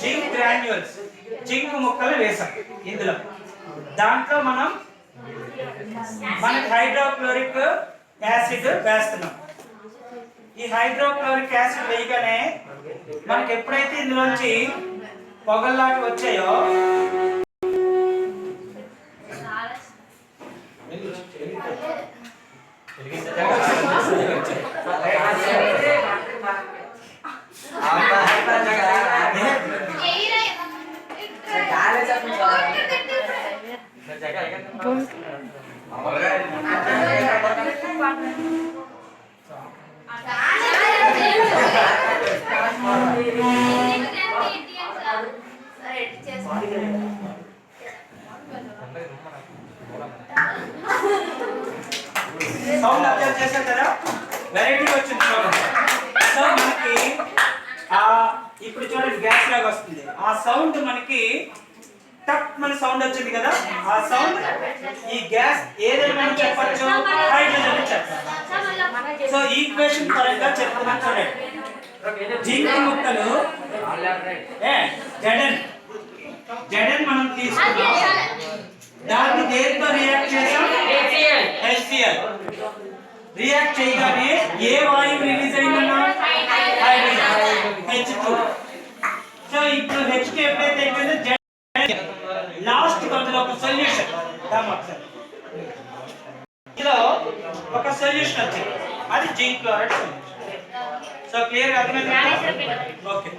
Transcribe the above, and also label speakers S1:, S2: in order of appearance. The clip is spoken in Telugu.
S1: జింక్ గ్రాన్యూల్స్, జింక్ ముక్కలు వేసాం ఇందులో. దాంట్లో మనకి హైడ్రోక్లోరిక్ యాసిడ్ వేస్తున్నాం. ఈ హైడ్రోక్లోరిక్ యాసిడ్ వేయగానే మనకి ఎప్పుడైతే ఇందులోంచి పొగల్లాంటి వచ్చాయో సౌండ్ అబ్జర్వ్ చేశారు కదా, వెరైటీ వచ్చింది చూడండి. సో మనకి ఇప్పుడు చూడండి గ్యాస్ లాగా వస్తుంది. ఆ సౌండ్ మనకి టక్ మన సౌండ్ వచ్చింది కదా, ఆ సౌండ్ ఈ గ్యాస్ ఏదైనా చెప్పచ్చు, హైడ్రోజన్ చెప్పచ్చు. సో ఈక్వేషన్ పరంగా చెప్తున్నా చూడండి. జింక్ ముక్కలు జడన్ మనం తీసుకున్నాం, దాన్ని దేంతో రియాక్ట్ చేసాం, HCl. రియాక్ట్ చేయగానే ఏ వాయువు రిలీజ్ అయిందన్నా, హైడ్రోజన్ H2. సో ఇప్పుడు H2 ఎప్పుడైతే అయిపోయిందో లాస్ట్ అందులో ఒక సొల్యూషన్, ఇందులో ఒక సొల్యూషన్ వచ్చింది, అది zinc chloride solution. So clear అర్థమైంది? ఓకే.